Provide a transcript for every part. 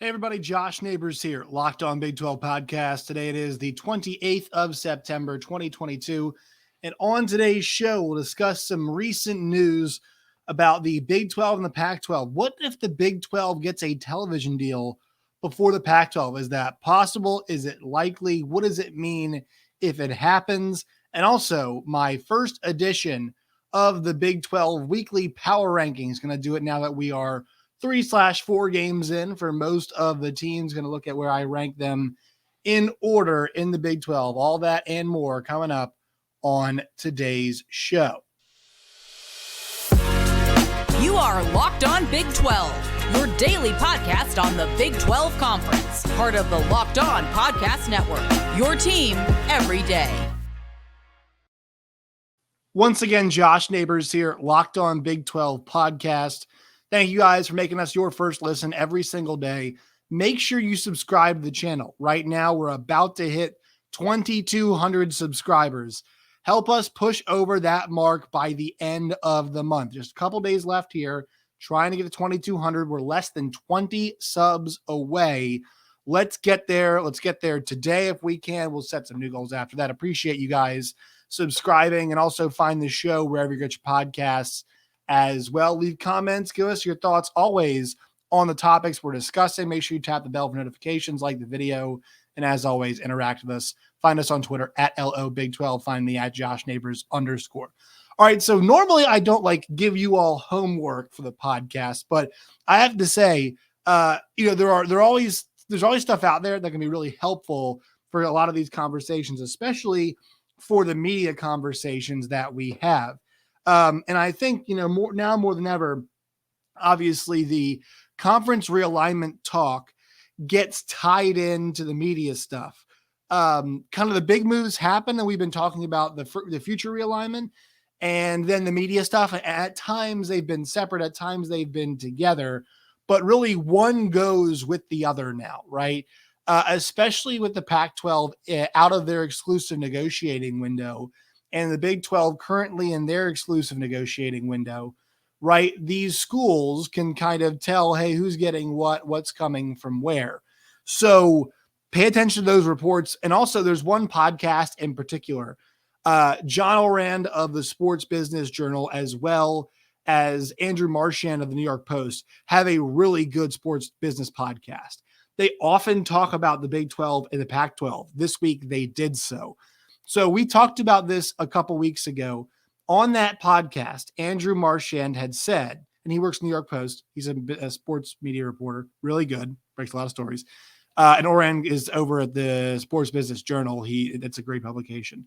Hey everybody, Josh Neighbors here, Locked On Big 12 podcast. Today it is the 28th of September, 2022. And on today's show, we'll discuss some recent news about the Big 12 and the Pac-12. What if the Big 12 gets a television deal before the Pac-12? Is that possible? Is it likely? What does it mean if it happens? And also, my first edition of the Big 12 weekly power rankings. Going to do it now that we are 3/4 games in for most of the teams. Going to look at where I rank them in order in the Big 12. All that and more coming up on today's show. You are Locked On Big 12, your daily podcast on the Big 12 Conference, part of the Locked On Podcast Network, your team every day. Once again, Josh Neighbors here, Locked On Big 12 podcast. Thank you guys for making us your first listen every single day. Make sure you subscribe to the channel. Right now, we're about to hit 2,200 subscribers. Help us push over that mark by the end of the month. Just a couple days left here, trying to get to 2,200. We're less than 20 subs away. Let's get there. Let's get there today if we can. We'll set some new goals after that. Appreciate you guys subscribing, and also find the show wherever you get your podcasts as well. Leave comments, give us your thoughts always on the topics we're discussing. Make sure you tap the bell for notifications, like the video, and as always, interact with us. Find us on Twitter at LOBig12. Find me at JoshNeighbors_. All right, so normally I don't give you all homework for the podcast, but I have to say, there's always stuff out there that can be really helpful for a lot of these conversations, especially for the media conversations that we have. And I think, more than ever, obviously the conference realignment talk gets tied into the media stuff. Kind of the big moves happen, and we've been talking about the future realignment, and then the media stuff. At times they've been separate, at times they've been together, but really one goes with the other now, right? Especially with the Pac-12 out of their exclusive negotiating window, and the Big 12 currently in their exclusive negotiating window, right? These schools can kind of tell, hey, who's getting what's coming from where. So pay attention to those reports. And also there's one podcast in particular, John Ourand of the Sports Business Journal, as well as Andrew Marchand of the New York Post, have a really good sports business podcast. They often talk about the Big 12 and the Pac-12. This week they did so. So we talked about this a couple weeks ago on that podcast. Andrew Marchand had said, and he works in the New York Post. He's a sports media reporter, really good, breaks a lot of stories. And Ourand is over at the Sports Business Journal. It's a great publication.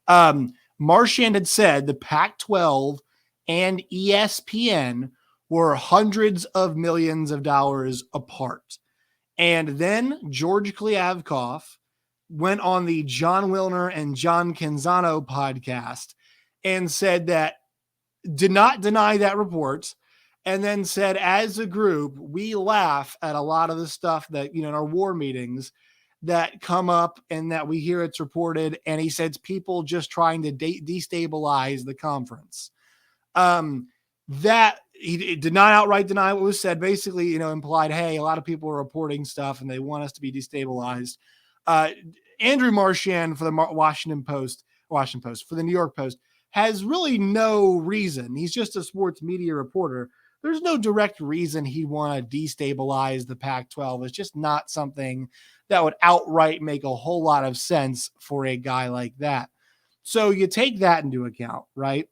Marchand had said the Pac-12 and ESPN were hundreds of millions of dollars apart. And then George Kliavkoff went on the John Wilner and John Canzano podcast and said that, did not deny that report, and then said, as a group, we laugh at a lot of the stuff that, in our war meetings that come up and that we hear it's reported. And he said, it's people just trying to destabilize the conference. That he did not outright deny what was said, basically, implied, hey, a lot of people are reporting stuff and they want us to be destabilized. Andrew Marchand for the Washington Post, for the New York Post, has really no reason. He's just a sports media reporter. There's no direct reason he'd want to destabilize the Pac-12. It's just not something that would outright make a whole lot of sense for a guy like that. So you take that into account, right?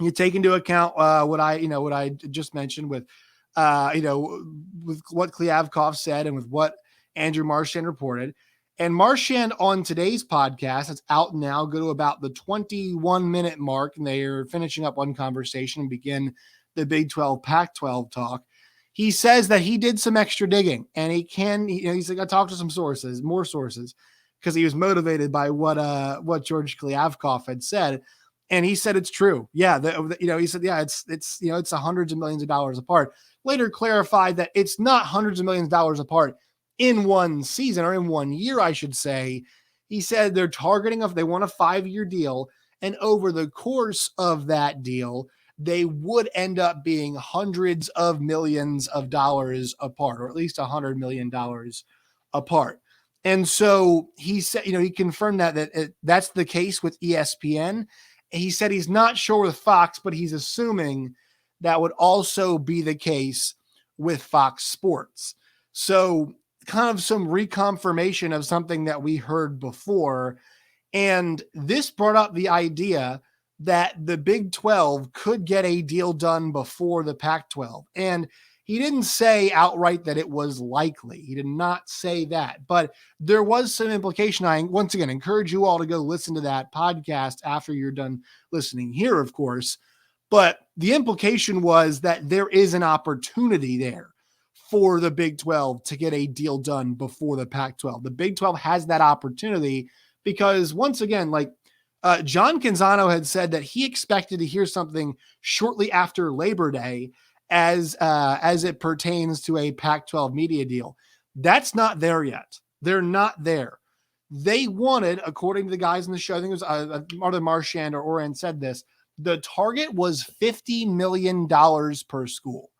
You take into account what I just mentioned with what Kliavkoff said and with what Andrew Marchand reported. And Marchand on today's podcast, it's out now, go to about the 21-minute mark, and they are finishing up one conversation and begin the Big 12 Pac-12 talk. He says that he did some extra digging, and he's like, I talked to some sources, more sources, because he was motivated by what George Kliavkoff had said. And he said it's true. Yeah, he said, yeah, it's hundreds of millions of dollars apart. Later clarified that it's not hundreds of millions of dollars apart in one season, or in 1 year, I should say. He said they're targeting they want a 5-year deal, and over the course of that deal, they would end up being hundreds of millions of dollars apart, or at least $100 million apart. And so he said, he confirmed that's the case with ESPN. He said he's not sure with Fox, but he's assuming that would also be the case with Fox Sports. So kind of some reconfirmation of something that we heard before. And this brought up the idea that the Big 12 could get a deal done before the Pac-12. And he didn't say outright that it was likely. He did not say that, but there was some implication. I, once again, encourage you all to go listen to that podcast after you're done listening here, of course. But the implication was that there is an opportunity there for the Big 12 to get a deal done before the Pac-12. The Big 12 has that opportunity because, once again, John Canzano had said that he expected to hear something shortly after Labor Day as it pertains to a Pac-12 media deal. That's not there yet. They're not there. They wanted, according to the guys in the show, I think it was either Marchand or Oren said this, the target was $50 million per school.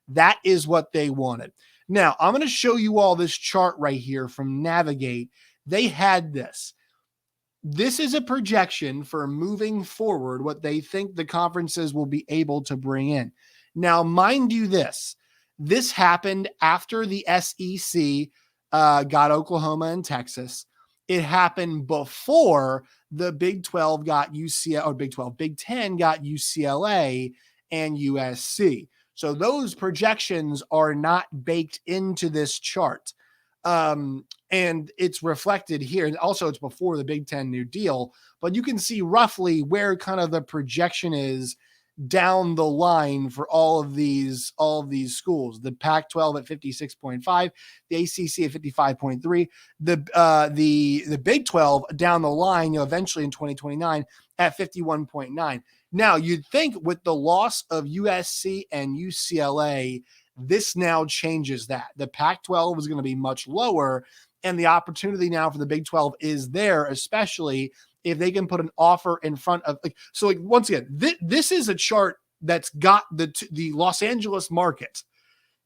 That is what they wanted. Now, I'm going to show you all this chart right here from Navigate. They had this. This is a projection for moving forward, what they think the conferences will be able to bring in. Now, mind you this happened after the SEC got Oklahoma and Texas. It happened before the Big 12 got UCLA, or Big 10 got UCLA and USC. So those projections are not baked into this chart. And it's reflected here. And also it's before the Big 10 new deal, but you can see roughly where kind of the projection is down the line for all of these schools. The Pac-12 at 56.5, the ACC at 55.3, the Big 12 down the line, eventually in 2029 at 51.9. Now, you'd think with the loss of USC and UCLA, this now changes that. The Pac-12 is going to be much lower, and the opportunity now for the Big 12 is there, especially if they can put an offer in front of, once again, this is a chart that's got the Los Angeles market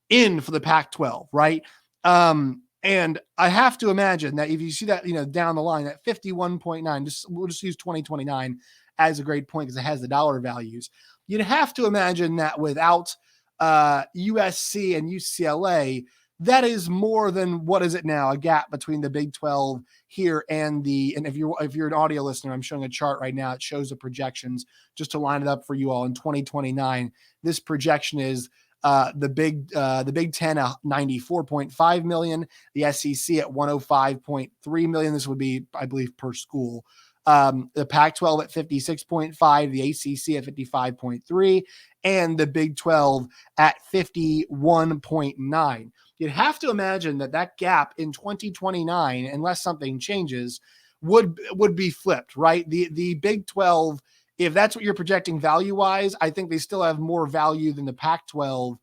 in for the Pac-12, right? And I have to imagine that if you see that, down the line at 51.9, we'll just use 2029 as a great point because it has the dollar values. You'd have to imagine that without USC and UCLA, that is more than, what is it now, a gap between the Big 12 here and if you're an audio listener, I'm showing a chart right now. It shows the projections just to line it up for you all in 2029. This projection is the Big 10 at 94.5 million, the SEC at 105.3 million. This would be, I believe, per school. The Pac-12 at 56.5, the ACC at 55.3, and the Big 12 at 51.9. You'd have to imagine that gap in 2029, unless something changes, would be flipped, right? The Big 12, if that's what you're projecting value-wise, I think they still have more value than the Pac-12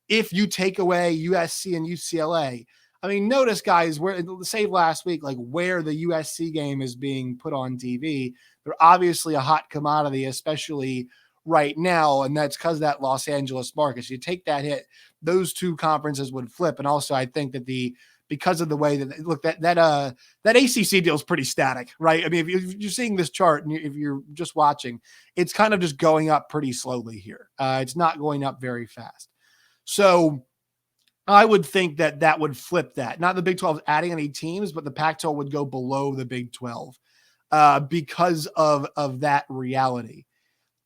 if you take away USC and UCLA. I mean, notice, guys, where save last week, where the USC game is being put on TV. They're obviously a hot commodity, especially right now, and that's because that Los Angeles market. So you take that hit, those two conferences would flip. And also, I think that because of the way that ACC deal is pretty static, right? I mean, if you're seeing this chart and if you're just watching, it's kind of just going up pretty slowly here. It's not going up very fast. So I would think that would flip that. Not the Big 12 adding any teams, but the Pac-12 would go below the Big 12 because of that reality.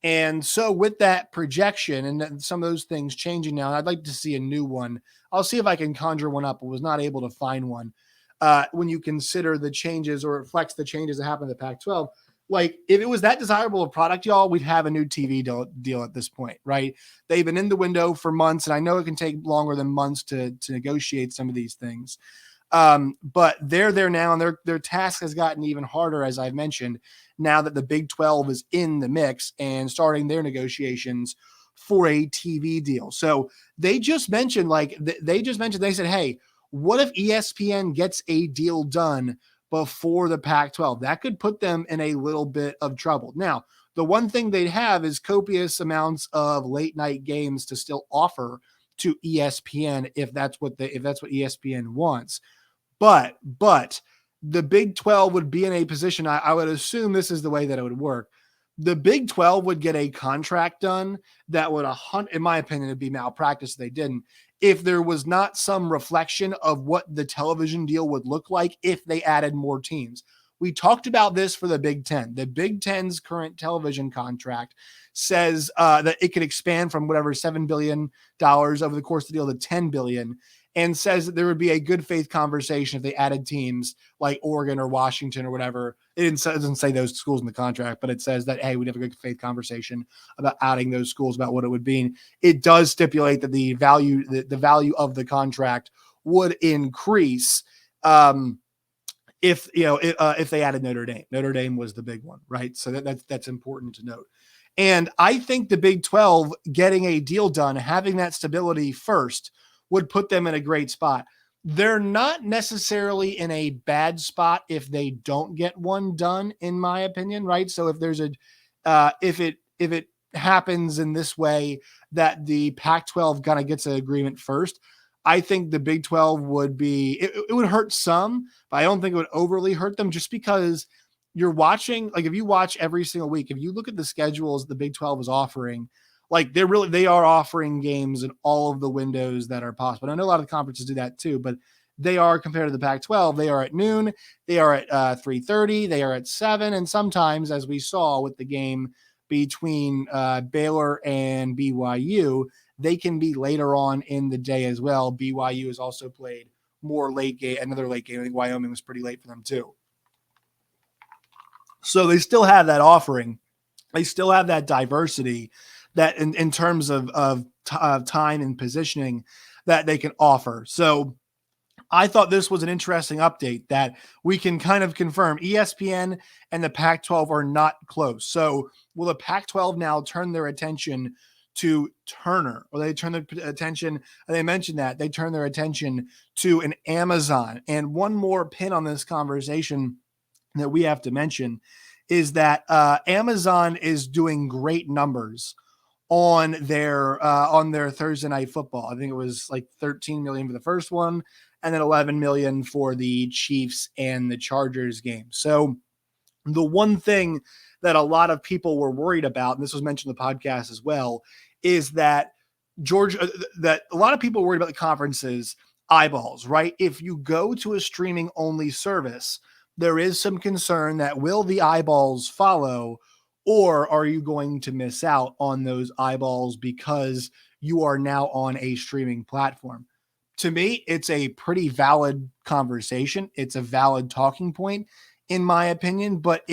And so with that projection and some of those things changing now, I'd like to see a new one. I'll see if I can conjure one up. I was not able to find one. When you consider the changes or reflects the changes that happen in the Pac-12, if it was that desirable a product, y'all, we'd have a new TV deal at this point, right? They've been in the window for months, and I know it can take longer than months to negotiate some of these things. But they're there now, and their task has gotten even harder, as I've mentioned, now that the Big 12 is in the mix and starting their negotiations for a TV deal. So they just mentioned, they said, hey, what if ESPN gets a deal done before the Pac-12? That could put them in a little bit of trouble. Now, The one thing they'd have is copious amounts of late night games to still offer to ESPN if that's what ESPN wants. But the Big 12 would be in a position, I would assume this is the way that it would work. The Big 12 would get a contract done that would, in my opinion, it'd be malpractice if they didn't, if there was not some reflection of what the television deal would look like if they added more teams. We talked about this for the Big Ten. The Big Ten's current television contract says that it could expand from whatever $7 billion over the course of the deal to $10 billion, and says that there would be a good faith conversation if they added teams like Oregon or Washington or whatever. It doesn't say those schools in the contract, but it says that, hey, we'd have a good faith conversation about adding those schools, about what it would be. It does stipulate that the value of the contract would increase if they added Notre Dame. Notre Dame was the big one, right? So that's important to note. And I think the Big 12 getting a deal done, having that stability first, would put them in a great spot. They're not necessarily in a bad spot if they don't get one done, in my opinion, right? So if there's if it happens in this way that the Pac-12 kind of gets an agreement first, I think the Big 12 would be, it would hurt some, but I don't think it would overly hurt them, just because you're watching, like if you watch every single week, if you look at the schedules the Big 12 is offering, like they are offering games in all of the windows that are possible. And I know a lot of the conferences do that too, but they are, compared to the Pac-12, they are at noon, they are at 3:30, they are at 7, and sometimes, as we saw with the game between Baylor and BYU, they can be later on in the day as well. BYU has also played more late game, another late game. I think Wyoming was pretty late for them too. So they still have that offering. They still have that diversity that in terms of time and positioning that they can offer. So I thought this was an interesting update that we can kind of confirm ESPN and the Pac-12 are not close. So will the Pac-12 now turn their attention to Turner, or they turn their attention, they mentioned that they turn their attention to an Amazon? And one more pin on this conversation that we have to mention is that Amazon is doing great numbers on their Thursday Night Football. I think it was like 13 million for the first one, and then 11 million for the Chiefs and the Chargers game. So the one thing that a lot of people were worried about, and this was mentioned in the podcast as well, is that that a lot of people were worried about the conference's eyeballs, right? If you go to a streaming only service, there is some concern that will the eyeballs follow, or are you going to miss out on those eyeballs because you are now on a streaming platform? To me, it's a pretty valid conversation. It's a valid talking point, in my opinion, but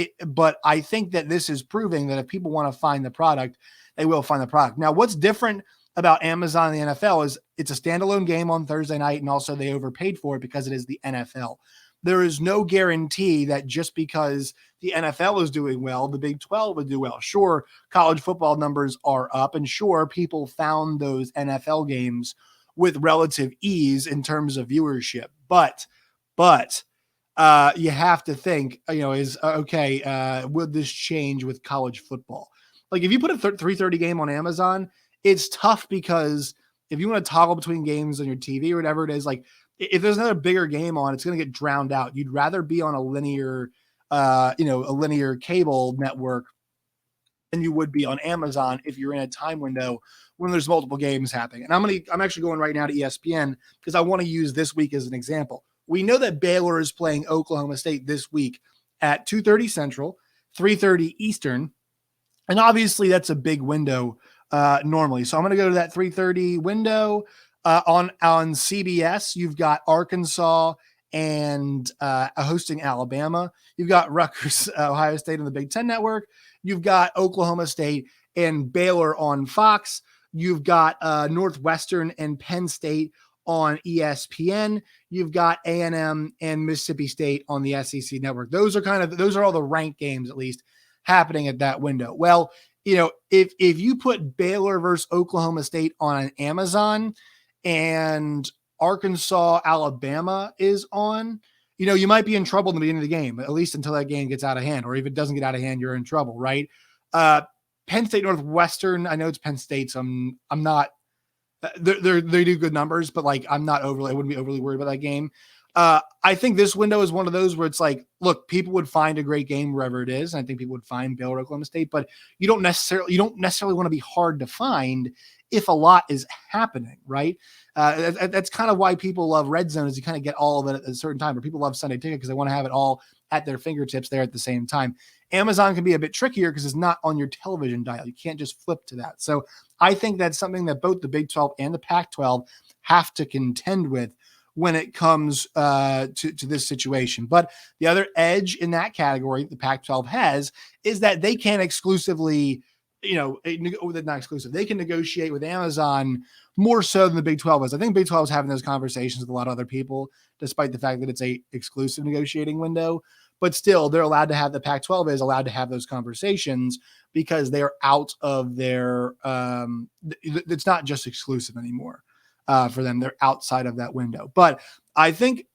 I think that this is proving that if people want to find the product, they will find the product. Now, what's different about Amazon and the NFL is it's a standalone game on Thursday night, and also they overpaid for it because it is the NFL. There is no guarantee that just because the NFL is doing well, the Big 12 would do well. Sure, college football numbers are up, and sure, people found those NFL games with relative ease in terms of viewership. But you have to think, would this change with college football? Like if you put a 3:30 game on Amazon, it's tough because if you want to toggle between games on your TV or whatever it is, like if there's another bigger game on, it's going to get drowned out. You'd rather be on a linear cable network than you would be on Amazon if you're in a time window when there's multiple games happening. And I'm actually going right now to ESPN because I want to use this week as an example. We know that Baylor is playing Oklahoma State this week at 2:30 Central, 3:30 Eastern. And obviously that's a big window normally. So I'm going to go to that 3:30 window. On CBS, you've got Arkansas and hosting Alabama. You've got Rutgers, Ohio State on the Big Ten Network. You've got Oklahoma State and Baylor on Fox. You've got Northwestern and Penn State on ESPN. You've got A&M and Mississippi State on the SEC Network. Those are all the ranked games, at least, happening at that window. Well, if you put Baylor versus Oklahoma State on an Amazon and Arkansas, Alabama is on, you might be in trouble in the beginning of the game, at least until that game gets out of hand, or if it doesn't get out of hand, you're in trouble, right? Penn State Northwestern, I know it's Penn State, so I'm not, they do good numbers, but like I wouldn't be overly worried about that game. I think this window is one of those where it's like, look, people would find a great game wherever it is. And I think people would find Baylor, Oklahoma State, but you don't necessarily want to be hard to find if a lot is happening, right? That's kind of why people love Red Zone, is you kind of get all of it at a certain time, or people love Sunday Ticket because they want to have it all at their fingertips there at the same time. Amazon can be a bit trickier because it's not on your television dial. You can't just flip to that. So I think that's something that both the Big 12 and the Pac-12 have to contend with when it comes to this situation. But the other edge in that category the Pac-12 has is that they can exclusively, not exclusive, they can negotiate with Amazon more so than the Big 12 is. I think Big 12 is having those conversations with a lot of other people, despite the fact that it's a exclusive negotiating window. But still, they're allowed to have, the Pac-12 is allowed to have those conversations because they're out of their, it's not just exclusive anymore for them. They're outside of that window. But I think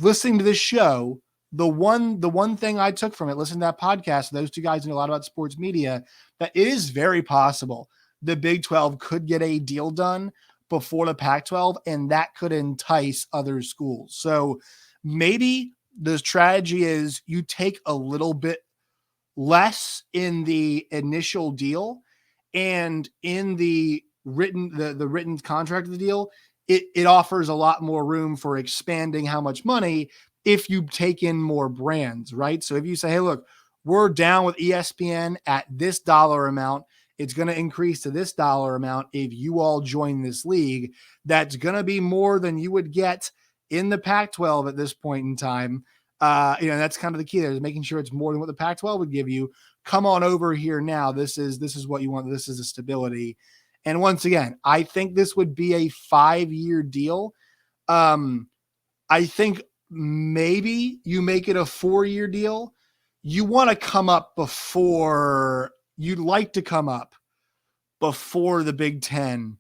listening to this show, the one thing I took from it, listening to that podcast, those two guys know a lot about sports media, that it is very possible the Big 12 could get a deal done before the Pac-12, and that could entice other schools. So maybe the strategy is you take a little bit less in the initial deal, and in the written contract of the deal, it offers a lot more room for expanding how much money if you take in more brands, right? So if you say, hey, look, we're down with ESPN at this dollar amount, it's going to increase to this dollar amount if you all join this league. That's going to be more than you would get in the Pac-12 at this point in time. That's kind of the key there, is making sure it's more than what the Pac-12 would give you. Come on over here now. This is what you want. This is a stability. And once again, I think this would be a 5-year deal. I think maybe you make it a 4-year deal. You want to come up before, you'd like to come up before the Big Ten,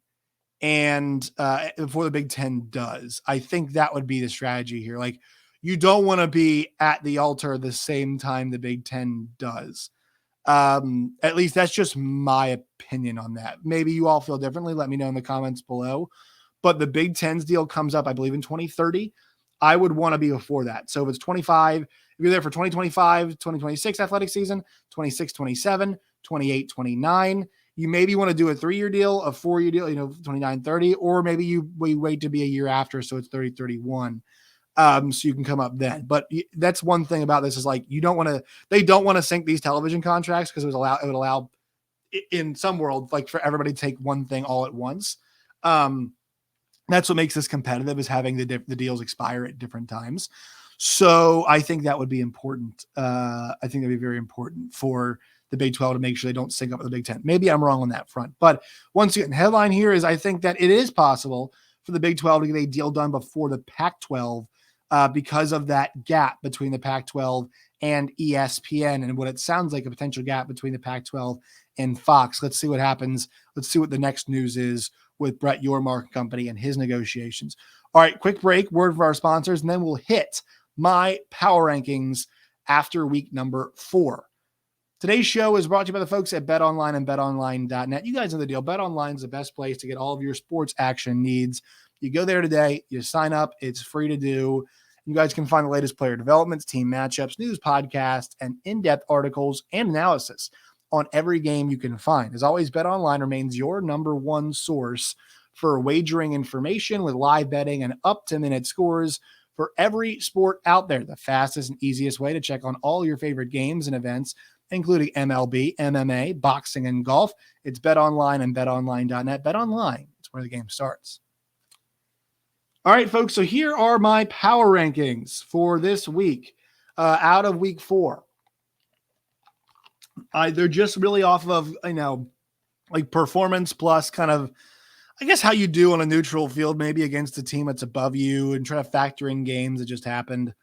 and before the Big Ten does. I think that would be the strategy here. Like, you don't want to be at the altar at the same time the Big Ten does. At least that's just my opinion on that. Maybe you all feel differently. Let me know in the comments below. But the Big Ten's deal comes up, I believe, in 2030. I would want to be before that. So if it's 25, if you're there for 2025, 2026 athletic season, 26, 27, 28, 29, you maybe want to do a 3-year deal, a 4-year deal, 29, 30, or maybe we wait to be a year after. So it's 30, 31. So you can come up then. But that's one thing about this, is like, they don't want to sync these television contracts because it would allow in some world, like, for everybody to take one thing all at once. That's what makes this competitive, is having the deals expire at different times. So I think that would be important. I think that'd be very important for the Big 12 to make sure they don't sync up with the Big 10. Maybe I'm wrong on that front. But once again, the headline here is I think that it is possible for the Big 12 to get a deal done before the Pac-12 because of that gap between the Pac-12 and ESPN, and what it sounds like a potential gap between the Pac-12 and Fox. Let's see what happens. Let's see what the next news is with Brett Yormark Company and his negotiations. All right, quick break, word for our sponsors, and then we'll hit my power rankings after week number 4. Today's show is brought to you by the folks at BetOnline and BetOnline.net. You guys know the deal. BetOnline is the best place to get all of your sports action needs. You go there today, you sign up, it's free to do. You guys can find the latest player developments, team matchups, news podcasts, and in-depth articles and analysis on every game you can find. As always, BetOnline remains your number one source for wagering information, with live betting and up-to-minute scores for every sport out there. The fastest and easiest way to check on all your favorite games and events, including MLB, MMA, boxing, and golf. It's BetOnline and BetOnline.net. BetOnline, it's where the game starts. All right, folks, so here are my power rankings for this week out of week 4. They're just really off of, like, performance plus kind of, I guess, how you do on a neutral field, maybe against a team that's above you, and try to factor in games that just happened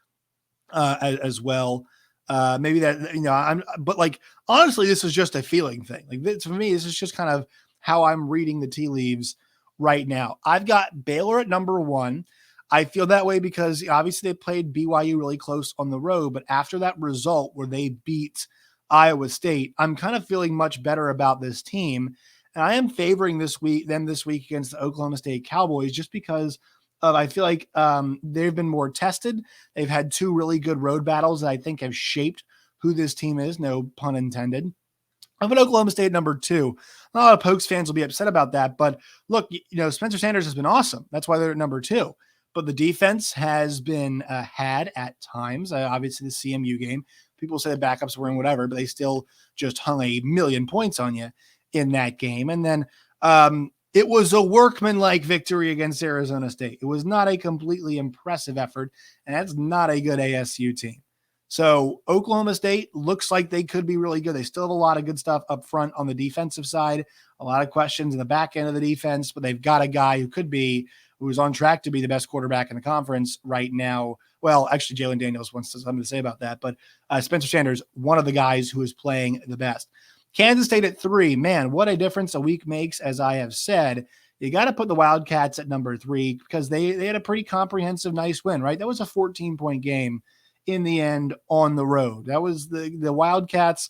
as well. Maybe that, but like, honestly, this is just a feeling thing. Like, this, for me, this is just kind of how I'm reading the tea leaves right now. I've got Baylor at number 1. I feel that way because obviously they played BYU really close on the road, but after that result where they beat Iowa State, I'm kind of feeling much better about this team. And I am favoring them this week against the Oklahoma State Cowboys just because I feel like they've been more tested. They've had two really good road battles that I think have shaped who this team is, no pun intended. I'm at Oklahoma State number 2. A lot of Pokes fans will be upset about that, but look, Spencer Sanders has been awesome. That's why they're at number 2. But the defense has been had at times. Obviously, the CMU game, people say the backups were in whatever, but they still just hung a million points on you in that game. And then it was a workmanlike victory against Arizona State. It was not a completely impressive effort, and that's not a good ASU team. So Oklahoma State looks like they could be really good. They still have a lot of good stuff up front on the defensive side, a lot of questions in the back end of the defense, but they've got a guy who's on track to be the best quarterback in the conference right now. Well, actually, Jalen Daniels wants something to say about that, but Spencer Sanders, one of the guys who is playing the best. Kansas State at 3, man, what a difference a week makes. As I have said, you got to put the Wildcats at number 3 because they had a pretty comprehensive, nice win, right? That was a 14-point game in the end on the road. That was the Wildcats,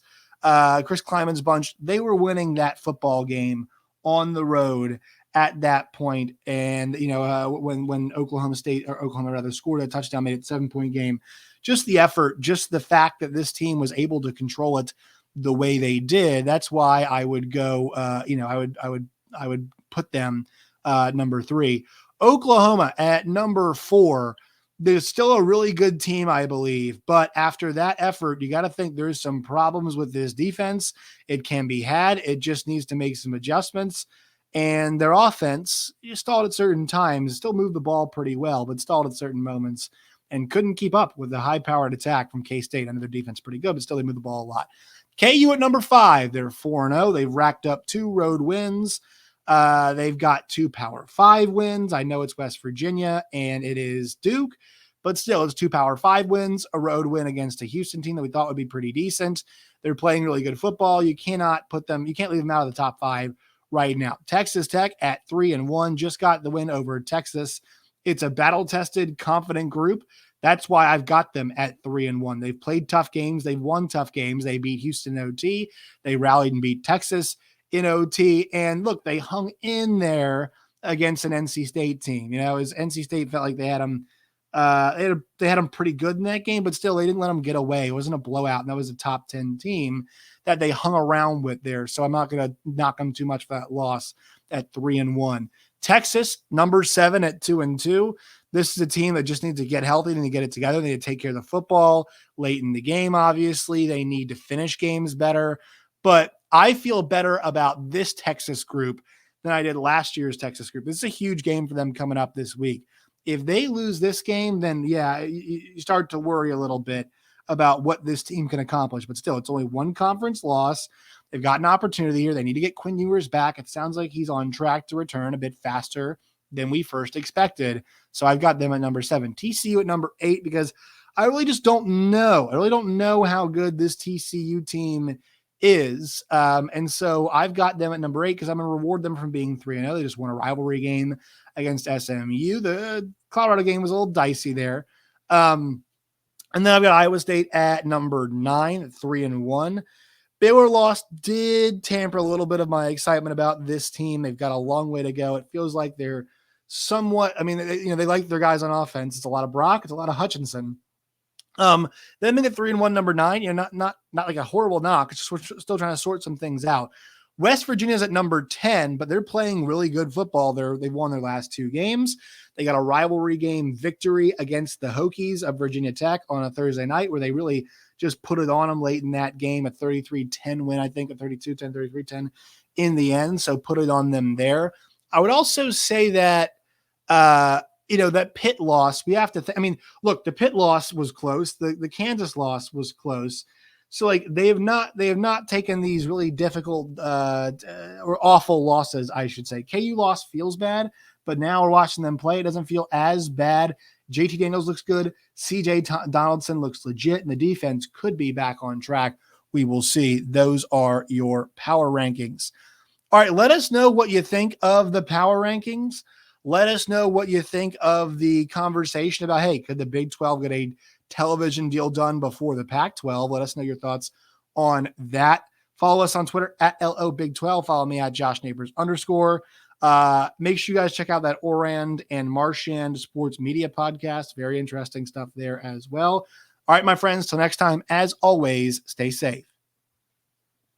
Chris Kleiman's bunch. They were winning that football game on the road at that point. And, when Oklahoma scored a touchdown, made it a 7-point game, just the effort, just the fact that this team was able to control it the way they did. That's why I would go, I would put them number 3. Oklahoma at number 4. There's still a really good team, I believe. But after that effort, you got to think there's some problems with this defense. It can be had. It just needs to make some adjustments. And their offense, stalled at certain times, still moved the ball pretty well, but stalled at certain moments and couldn't keep up with the high-powered attack from K-State. I know their defense pretty good, but still they moved the ball a lot. KU at number 5. They're 4-0. They've racked up 2 road wins. They've got 2 Power 5 wins. I know it's West Virginia and it is Duke, but still it's 2 Power 5 wins, a road win against a Houston team that we thought would be pretty decent. They're playing really good football. You can't leave them out of the top 5 right now. Texas Tech at 3-1 just got the win over Texas. It's a battle-tested, confident group. That's why I've got them at 3-1. They've played tough games. They've won tough games. They beat Houston in OT. They rallied and beat Texas in OT. And look, they hung in there against an NC State team. As NC State felt like they had them, they had them pretty good in that game, but still they didn't let them get away. It wasn't a blowout, and that was a top 10 team that they hung around with there. So I'm not going to knock them too much for that loss at 3-1. Texas, number 7 at 2-2. This is a team that just needs to get healthy and to get it together. They need to take care of the football late in the game, obviously. They need to finish games better. But I feel better about this Texas group than I did last year's Texas group. This is a huge game for them coming up this week. If they lose this game, then, yeah, you start to worry a little bit about what this team can accomplish. But still, it's only one conference loss. They've got an opportunity here. They need to get Quinn Ewers back. It sounds like he's on track to return a bit faster than we first expected. So I've got them at number 7. TCU at number 8 because I really just don't know. I really don't know how good this TCU team is. And so I've got them at number 8 because I'm going to reward them from being 3-0. They just won a rivalry game against SMU. The Colorado game was a little dicey there. And then I've got Iowa State at number 9, at 3-1. Baylor loss did tamper a little bit of my excitement about this team. They've got a long way to go. It feels like they're somewhat, they like their guys on offense. It's a lot of Brock. It's a lot of Hutchinson. Then they get 3-1, number 9. Not like a horrible knock. It's just we're still trying to sort some things out. West Virginia's at number 10, but they're playing really good football. They've won their last 2 games. They got a rivalry game victory against the Hokies of Virginia Tech on a Thursday night where they really just put it on them late in that game, a 33-10 win, I think, a 32-10, 33-10 in the end. So put it on them there. I would also say that, that Pitt loss, we have to look, the Pitt loss was close. The Kansas loss was close. So they have not taken these really difficult or awful losses, I should say. KU loss feels bad, but now we're watching them play. It doesn't feel as bad. JT Daniels looks good. CJ Donaldson looks legit, and the defense could be back on track. We will see. Those are your power rankings. All right, let us know what you think of the power rankings. Let us know what you think of the conversation about, hey, could the Big 12 get a television deal done before the Pac-12? Let us know your thoughts on that. Follow us on Twitter at LO Big 12. Follow me at Josh Neighbors _ make sure you guys check out that Orand and Marchand Sports Media podcast. Very interesting stuff there as well. All right, my friends, till next time, as always, stay safe.